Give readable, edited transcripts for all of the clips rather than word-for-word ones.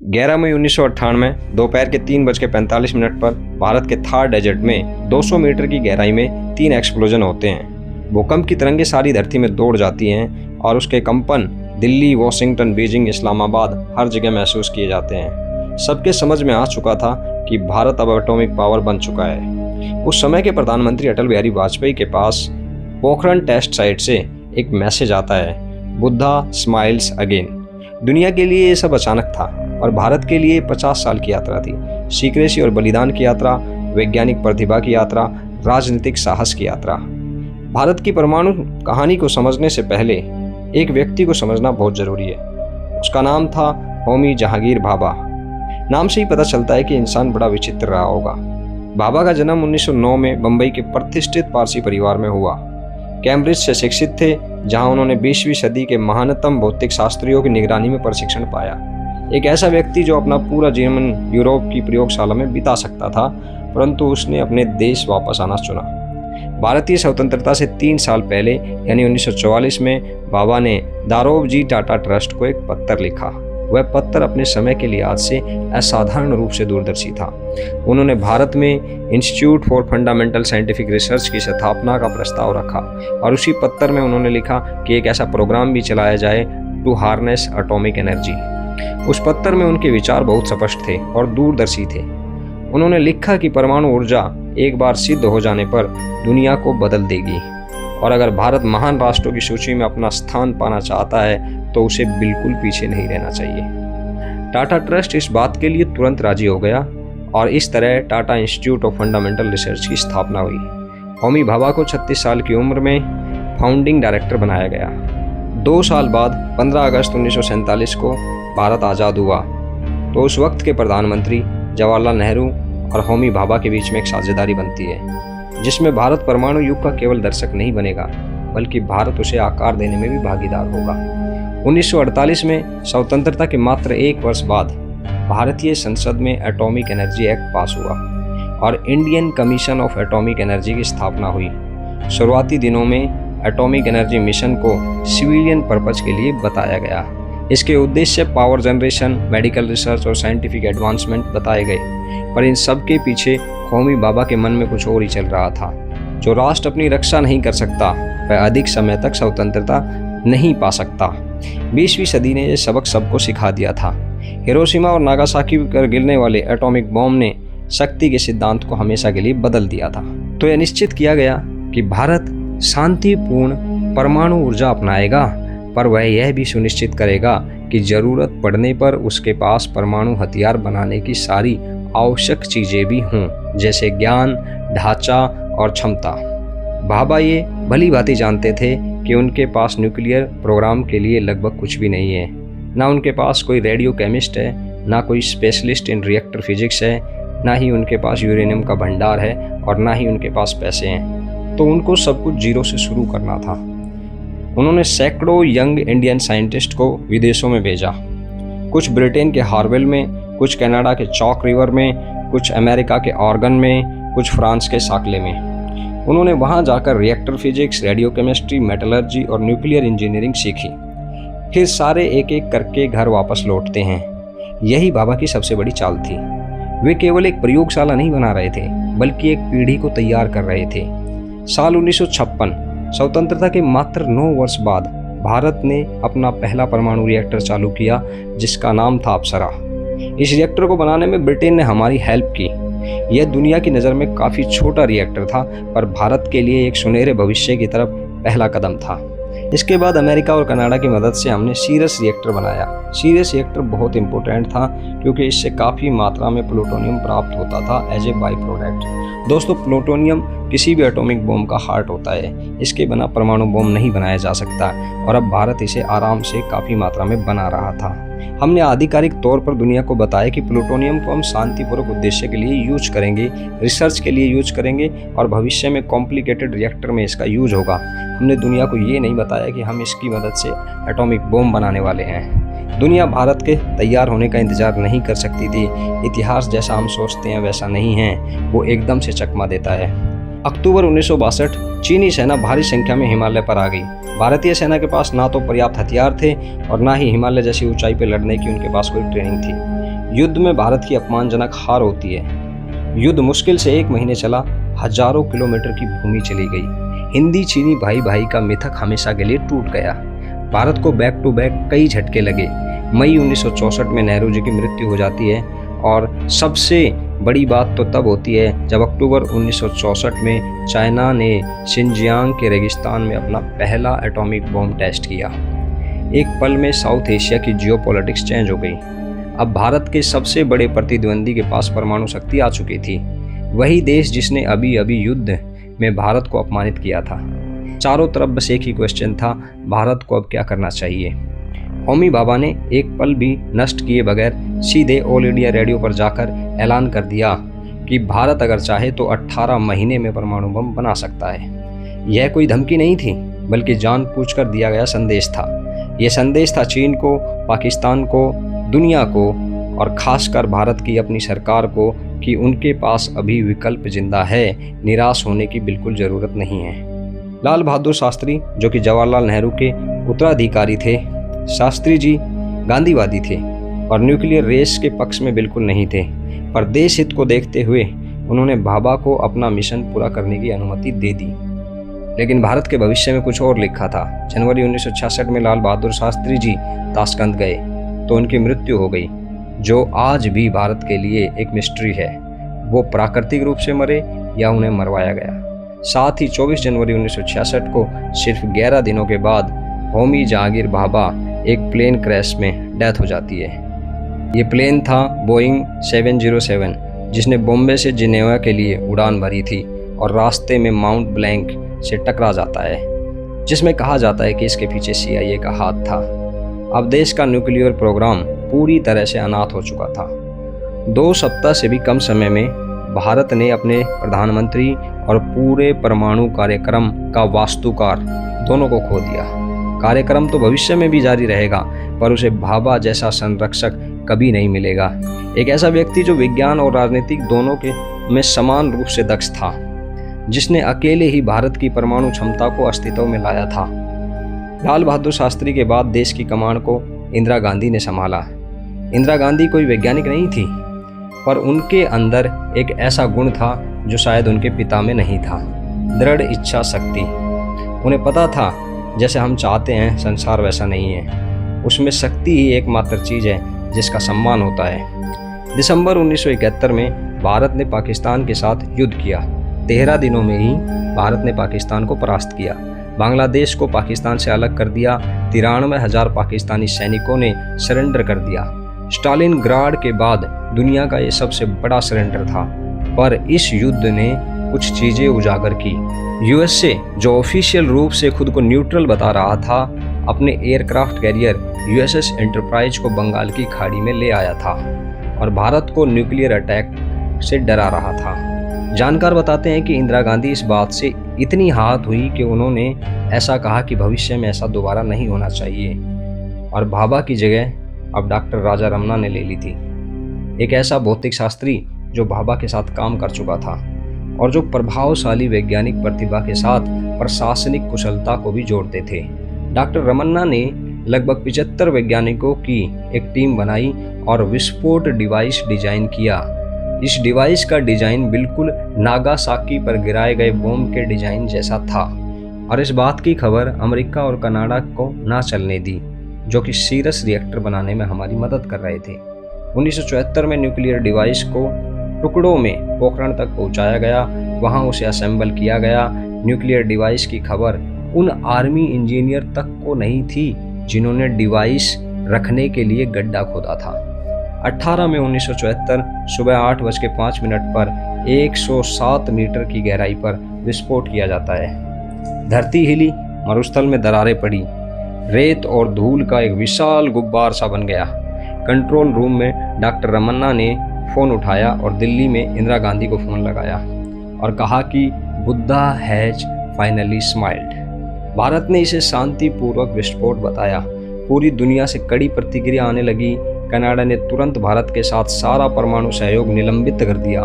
11 मई 1998 दोपहर के 3:45 पर भारत के थार डेजर्ट में 200 मीटर की गहराई में 3 एक्सप्लोजन होते हैं। भूकंप की तरंगें सारी धरती में दौड़ जाती हैं और उसके कंपन दिल्ली, वॉशिंगटन, बीजिंग, इस्लामाबाद हर जगह महसूस किए जाते हैं। सबके समझ में आ चुका था कि भारत अब एटॉमिक पावर बन चुका है। उस समय के प्रधानमंत्री अटल बिहारी वाजपेयी के पास पोखरण टेस्ट साइट से एक मैसेज आता है, बुद्धा स्माइल्स अगेन। दुनिया के लिए ये सब अचानक था और भारत के लिए 50 साल की यात्रा थी। सीक्रेसी और बलिदान की यात्रा, वैज्ञानिक प्रतिभा की यात्रा, राजनीतिक साहस की यात्रा। भारत की परमाणु कहानी को समझने से पहले एक व्यक्ति को समझना बहुत जरूरी है। उसका नाम था होमी जहांगीर भाभा। नाम से ही पता चलता है कि इंसान बड़ा विचित्र रहा होगा। भाभा का जन्म 1909 में बंबई के प्रतिष्ठित पारसी परिवार में हुआ। कैम्ब्रिज से शिक्षित थे, जहां उन्होंने 20वीं सदी के महानतम भौतिक शास्त्रियों की निगरानी में प्रशिक्षण पाया। एक ऐसा व्यक्ति जो अपना पूरा जीवन यूरोप की प्रयोगशाला में बिता सकता था, परंतु उसने अपने देश वापस आना चुना। भारतीय स्वतंत्रता से 3 साल पहले यानी 1944 में भाभा ने दारोबजी टाटा ट्रस्ट को एक पत्र लिखा। वह पत्र अपने समय के लिहाज से असाधारण रूप से दूरदर्शी था। उन्होंने भारत में institute for fundamental scientific research की स्थापना का प्रस्ताव रखा और उसी पत्र में उन्होंने लिखा कि एक ऐसा प्रोग्राम भी चलाया जाए टू हार्नेस एटॉमिक एनर्जी। उस पत्र में उनके विचार बहुत स्पष्ट थे और दूरदर्शी थे। उन्होंने लिखा कि परमाणु ऊर्जा एक बार सिद्ध हो जाने पर दुनिया को बदल देगी और अगर भारत महान राष्ट्रों की सूची में अपना स्थान पाना चाहता है तो उसे बिल्कुल पीछे नहीं रहना चाहिए। टाटा ट्रस्ट इस बात के लिए तुरंत राजी हो गया और इस तरह Tata institute of fundamental research की स्थापना हुई। होमी भाभा को 36 साल की उम्र में फाउंडिंग डायरेक्टर बनाया गया। 2 साल बाद 15 अगस्त 1947 को भारत आज़ाद हुआ तो उस वक्त के प्रधानमंत्री जवाहरलाल नेहरू और होमी भाभा के बीच में एक साझेदारी बनती है, जिसमें भारत परमाणु युग का केवल दर्शक नहीं बनेगा बल्कि भारत उसे आकार देने में भी भागीदार होगा। 1948 में स्वतंत्रता के मात्र 1 वर्ष बाद भारतीय संसद में एटॉमिक एनर्जी एक्ट पास हुआ और Indian commission of atomic energy की स्थापना हुई। शुरुआती दिनों में एटॉमिक एनर्जी मिशन को सिविलियन पर्पज के लिए बताया गया। इसके उद्देश्य पावर जनरेशन, मेडिकल रिसर्च और साइंटिफिक एडवांसमेंट बताए गए, पर इन सब के पीछे होमी भाभा के मन में कुछ और ही चल रहा था। जो राष्ट्र अपनी रक्षा नहीं कर सकता वह अधिक समय तक स्वतंत्रता नहीं पा सकता। 20वीं सदी ने यह सबक सबको सिखा दिया था। हिरोशिमा और नागासाकी पर गिरने वाले एटॉमिक बॉम्ब ने शक्ति के सिद्धांत को हमेशा के लिए बदल दिया था। तो यह निश्चित किया गया कि भारत शांतिपूर्ण परमाणु ऊर्जा अपनाएगा, पर वह यह भी सुनिश्चित करेगा कि जरूरत पड़ने पर उसके पास परमाणु हथियार बनाने की सारी आवश्यक चीजें भी हों, जैसे ज्ञान, ढांचा और क्षमता। भाभा ये भली भांति जानते थे कि उनके पास न्यूक्लियर प्रोग्राम के लिए लगभग कुछ भी नहीं है। ना उनके पास कोई रेडियो केमिस्ट है, ना कोई स्पेशलिस्ट इन रिएक्टर फिजिक्स है, ना ही उनके पास यूरेनियम का भंडार है और ना ही उनके पास पैसे हैं। तो उनको सब कुछ जीरो से शुरू करना था। उन्होंने सैकड़ों यंग इंडियन साइंटिस्ट को विदेशों में भेजा, कुछ ब्रिटेन के हार्वेल में, कुछ कनाडा के चॉक रिवर में, कुछ अमेरिका के ऑर्गन में, कुछ फ्रांस के साकले में। उन्होंने वहां जाकर reactor physics, radio chemistry, metallurgy और न्यूक्लियर इंजीनियरिंग सीखी। फिर सारे एक एक करके घर वापस लौटते हैं। यही भाभा की सबसे बड़ी चाल थी। वे केवल एक प्रयोगशाला नहीं बना रहे थे बल्कि एक पीढ़ी को तैयार कर रहे थे। साल 1956 स्वतंत्रता के मात्र 9 वर्ष बाद भारत ने अपना पहला परमाणु रिएक्टर चालू किया, जिसका नाम था अप्सरा। इस रिएक्टर को बनाने में ब्रिटेन ने हमारी हेल्प की। यह दुनिया की नज़र में काफ़ी छोटा रिएक्टर था, पर भारत के लिए एक सुनहरे भविष्य की तरफ पहला कदम था। इसके बाद अमेरिका और कनाडा की मदद से हमने सीरियस रिएक्टर बनाया। सीरियस रिएक्टर बहुत इंपॉर्टेंट था क्योंकि इससे काफ़ी मात्रा में प्लूटोनियम प्राप्त होता था एज ए बाई प्रोडक्ट। दोस्तों, प्लूटोनियम किसी भी एटॉमिक बम का हार्ट होता है। इसके बिना परमाणु बम नहीं बनाया जा सकता और अब भारत इसे आराम से काफ़ी मात्रा में बना रहा था। हमने आधिकारिक तौर पर दुनिया को बताया कि प्लूटोनियम को हम शांतिपूर्वक उद्देश्य के लिए यूज करेंगे, रिसर्च के लिए यूज करेंगे और भविष्य में कॉम्प्लिकेटेड रिएक्टर में इसका यूज होगा। हमने दुनिया को ये नहीं बताया कि हम इसकी मदद से एटॉमिक बम बनाने वाले हैं। दुनिया भारत के तैयार होने का इंतजार नहीं कर सकती थी। इतिहास जैसा हम सोचते हैं वैसा नहीं है, वो एकदम से चकमा देता है। अक्टूबर 1962 चीनी सेना भारी संख्या में हिमालय पर आ गई। भारतीय सेना के पास ना तो पर्याप्त हथियार थे और ना ही हिमालय जैसी ऊंचाई पर लड़ने की उनके पास कोई ट्रेनिंग थी। युद्ध में भारत की अपमानजनक हार होती है। युद्ध मुश्किल से 1 महीने चला, हजारों किलोमीटर की भूमि चली गई। हिंदी चीनी भाई भाई का मिथक हमेशा के लिए टूट गया। भारत को बैक टू बैक कई झटके लगे। मई 1964 में नेहरू जी की मृत्यु हो जाती है और सबसे बड़ी बात तो तब होती है जब अक्टूबर 1964 में चाइना ने शिनजियांग के रेगिस्तान में अपना पहला एटॉमिक बॉम्ब टेस्ट किया। एक पल में साउथ एशिया की जियोपॉलिटिक्स चेंज हो गई। अब भारत के सबसे बड़े प्रतिद्वंदी के पास परमाणु शक्ति आ चुकी थी। वही देश जिसने अभी अभी युद्ध में भारत को अपमानित किया था। चारों तरफ बस एक ही क्वेश्चन था, भारत को अब क्या करना चाहिए। होमी भाभा ने एक पल भी नष्ट किए बगैर सीधे ऑल इंडिया रेडियो पर जाकर ऐलान कर दिया कि भारत अगर चाहे तो 18 महीने में परमाणु बम बना सकता है। यह कोई धमकी नहीं थी, बल्कि जानबूझकर दिया गया संदेश था। यह संदेश था चीन को, पाकिस्तान को, दुनिया को और खासकर भारत की अपनी सरकार को कि उनके पास अभी विकल्प जिंदा है, निराश होने की बिल्कुल ज़रूरत नहीं है। लाल बहादुर शास्त्री, जो कि जवाहरलाल नेहरू के उत्तराधिकारी थे, शास्त्री जी गांधीवादी थे और न्यूक्लियर रेस के पक्ष में बिल्कुल नहीं थे, पर देश हित को देखते हुए उन्होंने भाभा को अपना मिशन पूरा करने की अनुमति दे दी। लेकिन भारत के भविष्य में कुछ और लिखा था। जनवरी 1966 में लाल बहादुर शास्त्री जी ताशकंद गए तो उनकी मृत्यु हो गई, जो आज भी भारत के लिए एक मिस्ट्री है। वो प्राकृतिक रूप से मरे या उन्हें मरवाया गया। साथ ही 24 जनवरी 1966 को सिर्फ 11 दिनों के बाद होमी जहांगीर भाभा एक प्लेन क्रैश में डेथ हो जाती है। ये प्लेन था बोइंग 707, जिसने बॉम्बे से जिनेवा के लिए उड़ान भरी थी और रास्ते में माउंट ब्लैंक से टकरा जाता है, जिसमें कहा जाता है कि इसके पीछे CIA का हाथ था। अब देश का न्यूक्लियर प्रोग्राम पूरी तरह से अनाथ हो चुका था। 2 सप्ताह से भी कम समय में भारत ने अपने प्रधानमंत्री और पूरे परमाणु कार्यक्रम का वास्तुकार दोनों को खो दिया। कार्यक्रम तो भविष्य में भी जारी रहेगा, पर उसे भाभा जैसा संरक्षक कभी नहीं मिलेगा। एक ऐसा व्यक्ति जो विज्ञान और राजनीतिक दोनों के में समान रूप से दक्ष था, जिसने अकेले ही भारत की परमाणु क्षमता को अस्तित्व में लाया था। लाल बहादुर शास्त्री के बाद देश की कमान को इंदिरा गांधी ने संभाला। इंदिरा गांधी कोई वैज्ञानिक नहीं थी, पर उनके अंदर एक ऐसा गुण था जो शायद उनके पिता में नहीं था, दृढ़ इच्छा शक्ति। उन्हें पता था जैसे हम चाहते हैं संसार वैसा नहीं है, उसमें शक्ति ही एकमात्र चीज़ है जिसका सम्मान होता है। दिसंबर 1971 में भारत ने पाकिस्तान के साथ युद्ध किया। 13 दिनों में ही भारत ने पाकिस्तान को परास्त किया। बांग्लादेश को पाकिस्तान से अलग कर दिया। 93,000 पाकिस्तानी सैनिकों ने सरेंडर कर दिया। स्टालिनग्राड के बाद दुनिया का ये सबसे बड़ा सरेंडर था, पर इस युद्ध ने कुछ चीज़ें उजागर की। USA, जो ऑफिशियल रूप से खुद को न्यूट्रल बता रहा था, अपने एयरक्राफ्ट कैरियर USS एंटरप्राइज को बंगाल की खाड़ी में ले आया था और भारत को न्यूक्लियर अटैक से डरा रहा था। जानकार बताते हैं कि इंदिरा गांधी इस बात से इतनी आहत हुई कि उन्होंने ऐसा कहा कि भविष्य में ऐसा दोबारा नहीं होना चाहिए, और भाभा की जगह अब डॉक्टर राजा रमन्ना ने ले ली थी, एक ऐसा भौतिक शास्त्री जो भाभा के साथ काम कर चुका था और जो प्रभावशाली वैज्ञानिक प्रतिभा के साथ प्रशासनिक कुशलता को भी जोड़ते थे। डॉक्टर रमन्ना ने लगभग 75 वैज्ञानिकों की एक टीम बनाई और विस्फोट डिवाइस डिजाइन किया। इस डिवाइस का डिजाइन बिल्कुल नागासाकी पर गिराए गए बम के डिजाइन जैसा था, और इस बात की खबर अमेरिका और कनाडा को ना चलने दी, जो कि सीरस रिएक्टर बनाने में हमारी मदद कर रहे थे। 1974 में न्यूक्लियर डिवाइस को टुकड़ों में पोखरण तक पहुंचाया गया, वहां उसे असेंबल किया गया। न्यूक्लियर डिवाइस की खबर उन आर्मी इंजीनियर तक को नहीं थी जिन्होंने डिवाइस रखने के लिए गड्ढा खोदा था। 18 मई 1974 सुबह 8:05 पर 107 मीटर की गहराई पर विस्फोट किया जाता है। धरती हिली, मरुस्थल में दरारें पड़ी, रेत और धूल का एक विशाल गुब्बार सा बन गया। कंट्रोल रूम में डॉक्टर रमन्ना ने फ़ोन उठाया और दिल्ली में इंदिरा गांधी को फ़ोन लगाया और कहा कि Buddha has finally smiled. Bharat ने इसे शांतिपूर्वक विस्फोट बताया। पूरी दुनिया से कड़ी प्रतिक्रिया आने लगी। कनाडा ने तुरंत भारत के साथ सारा परमाणु सहयोग निलंबित कर दिया।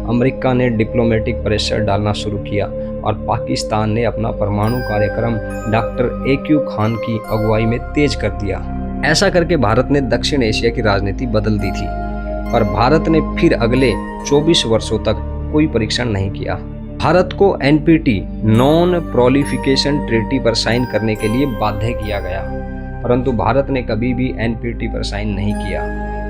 अमेरिका ने डिप्लोमेटिक प्रेशर डालना शुरू किया और पाकिस्तान ने अपना परमाणु कार्यक्रम डॉक्टर AQ खान की अगुवाई में तेज कर दिया। ऐसा करके भारत ने दक्षिण एशिया की राजनीति बदल दी थी। पर भारत ने फिर अगले 24 वर्षों तक कोई परीक्षण नहीं किया। भारत को NPT नॉन प्रोलिफिकेशन ट्रीटी पर साइन करने के लिए बाध्य किया गया, परंतु भारत ने कभी भी NPT पर साइन नहीं किया,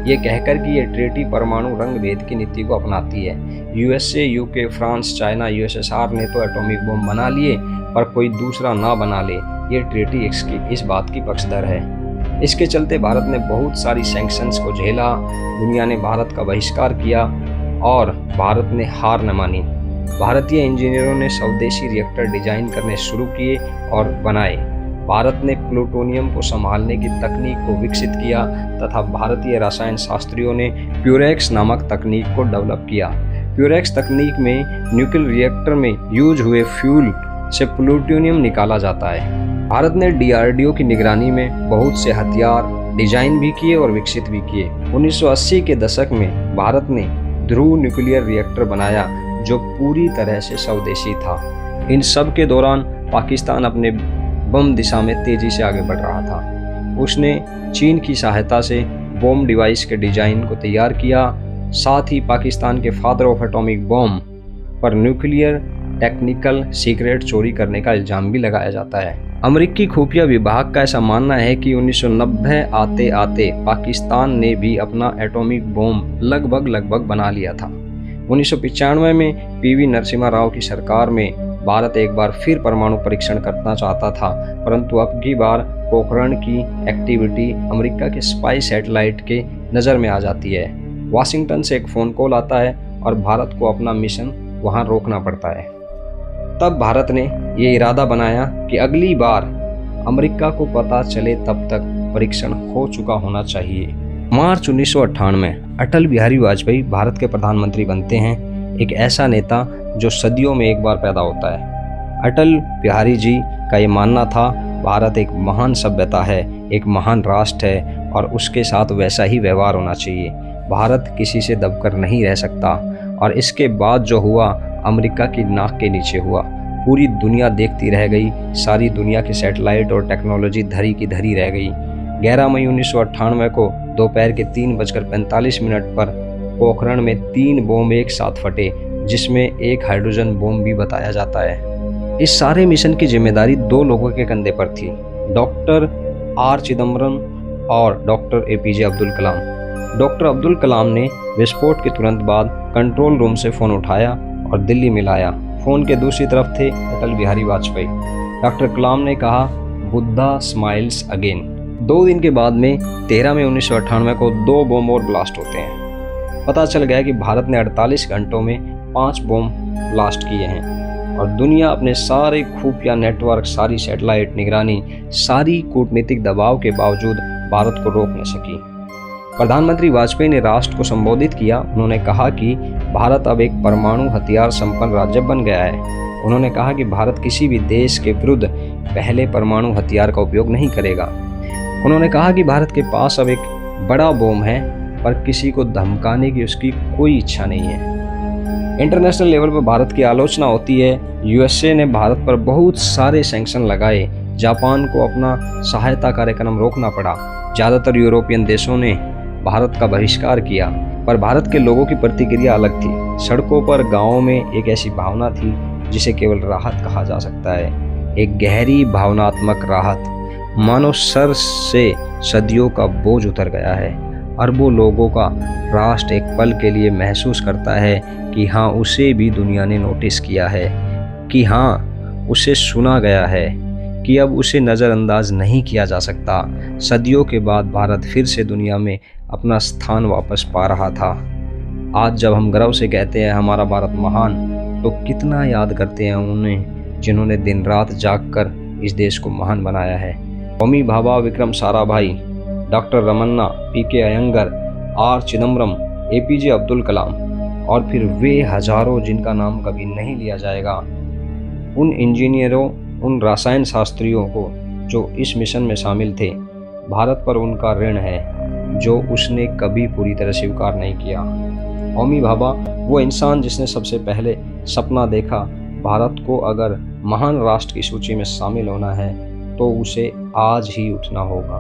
ये कहकर कि ये ट्रीटी परमाणु रंग भेद की नीति को अपनाती है। USA, UK, France, China, USSR ने तो एटॉमिक बम बना लिए, पर कोई दूसरा ना बना ले, ये ट्रीटी इस बात की पक्षधर है। इसके चलते भारत ने बहुत सारी सैंक्शंस को झेला, दुनिया ने भारत का बहिष्कार किया और भारत ने हार न मानी। भारतीय इंजीनियरों ने स्वदेशी रिएक्टर डिजाइन करने शुरू किए और बनाए। भारत ने प्लूटोनियम को संभालने की तकनीक को विकसित किया तथा भारतीय रसायन शास्त्रियों ने प्यूरेक्स नामक तकनीक को डेवलप किया। प्यूरेक्स तकनीक में न्यूक्लियर रिएक्टर में यूज हुए फ्यूल से प्लूटोनियम निकाला जाता है। भारत ने DRDO की निगरानी में बहुत से हथियार डिजाइन भी किए और विकसित भी किए। 1980 के दशक में भारत ने ध्रुव न्यूक्लियर रिएक्टर बनाया जो पूरी तरह से स्वदेशी था। इन सब के दौरान पाकिस्तान अपने बम दिशा में तेजी से आगे बढ़ रहा था। उसने चीन की सहायता से बम डिवाइस के डिजाइन को तैयार किया। साथ ही पाकिस्तान के फादर ऑफ एटॉमिक बम पर न्यूक्लियर टेक्निकल सीक्रेट चोरी करने का इल्जाम भी लगाया जाता है। अमेरिकी खुफिया विभाग का ऐसा मानना है कि 1990 आते आते पाकिस्तान ने भी अपना एटॉमिक बम लगभग बना लिया था। 1995 में PV नरसिम्हा राव की सरकार में भारत एक बार फिर परमाणु परीक्षण करना चाहता था, परंतु अब की बार पोखरण की एक्टिविटी अमेरिका के स्पाई सैटेलाइट के नज़र में आ जाती है। वाशिंगटन से एक फ़ोन कॉल आता है और भारत को अपना मिशन वहां रोकना पड़ता है। तब भारत ने ये इरादा बनाया कि अगली बार अमेरिका को पता चले तब तक परीक्षण हो चुका होना चाहिए। मार्च 1998 अटल बिहारी वाजपेयी भारत के प्रधानमंत्री बनते हैं, एक ऐसा नेता जो सदियों में एक बार पैदा होता है। अटल बिहारी जी का ये मानना था भारत एक महान सभ्यता है, एक महान राष्ट्र है और उसके साथ वैसा ही व्यवहार होना चाहिए। भारत किसी से दबकर नहीं रह सकता। और इसके बाद जो हुआ अमेरिका की नाक के नीचे हुआ। पूरी दुनिया देखती रह गई, सारी दुनिया की सैटेलाइट और टेक्नोलॉजी धरी की धरी रह गई। 11 मई 1998 को दोपहर के 3:45 पर पोखरण में 3 बम एक साथ फटे, जिसमें एक हाइड्रोजन बम भी बताया जाता है। इस सारे मिशन की जिम्मेदारी 2 लोगों के कंधे पर थी, डॉक्टर R चिदम्बरम और डॉक्टर APJ अब्दुल कलाम। डॉक्टर अब्दुल कलाम ने विस्फोट के तुरंत बाद कंट्रोल रूम से फ़ोन उठाया और दिल्ली में लाया। फ़ोन के दूसरी तरफ थे अटल बिहारी वाजपेयी। डॉक्टर कलाम ने कहा, बुद्धा स्माइल्स अगेन। 2 दिन के बाद में 13 मई 1998 को 2 बम और ब्लास्ट होते हैं। पता चल गया कि भारत ने 48 घंटों में 5 बम ब्लास्ट किए हैं और दुनिया अपने सारे खुफिया नेटवर्क, सारी सैटेलाइट निगरानी, सारी कूटनीतिक दबाव के बावजूद भारत को रोक न सकी। प्रधानमंत्री वाजपेयी ने राष्ट्र को संबोधित किया। उन्होंने कहा कि भारत अब एक परमाणु हथियार संपन्न राज्य बन गया है। उन्होंने कहा कि भारत किसी भी देश के विरुद्ध पहले परमाणु हथियार का उपयोग नहीं करेगा। उन्होंने कहा कि भारत के पास अब एक बड़ा बम है, पर किसी को धमकाने की उसकी कोई इच्छा नहीं है। इंटरनेशनल लेवल पर भारत की आलोचना होती है। USA ने भारत पर बहुत सारे सैंक्शन लगाए। जापान को अपना सहायता कार्यक्रम रोकना पड़ा। ज़्यादातर यूरोपियन देशों ने भारत का बहिष्कार किया, पर भारत के लोगों की प्रतिक्रिया अलग थी। सड़कों पर, गाँवों में एक ऐसी भावना थी जिसे केवल राहत कहा जा सकता है, एक गहरी भावनात्मक राहत। मानो सर से सदियों का बोझ उतर गया है। अरबों लोगों का राष्ट्र एक पल के लिए महसूस करता है कि हाँ, उसे भी दुनिया ने नोटिस किया है, कि हाँ, उसे सुना गया है, कि अब उसे नज़रअंदाज नहीं किया जा सकता। सदियों के बाद भारत फिर से दुनिया में अपना स्थान वापस पा रहा था। आज जब हम गर्व से कहते हैं हमारा भारत महान, तो कितना याद करते हैं उन्हें जिन्होंने दिन रात जागकर इस देश को महान बनाया है। Homi Bhabha, Vikram Sarabhai, doctor Ramanna, PK Iyengar, R Chidambaram, APJ Abdul Kalam और फिर वे हजारों जिनका नाम कभी नहीं लिया जाएगा। उन इंजीनियरों, उन रसायन शास्त्रियों को जो इस मिशन में शामिल थे, भारत पर उनका ऋण है जो उसने कभी पूरी तरह स्वीकार नहीं किया। होमी भाभा वो इंसान जिसने सबसे पहले सपना देखा, भारत को अगर महान राष्ट्र की सूची में शामिल होना है तो उसे आज ही उठना होगा।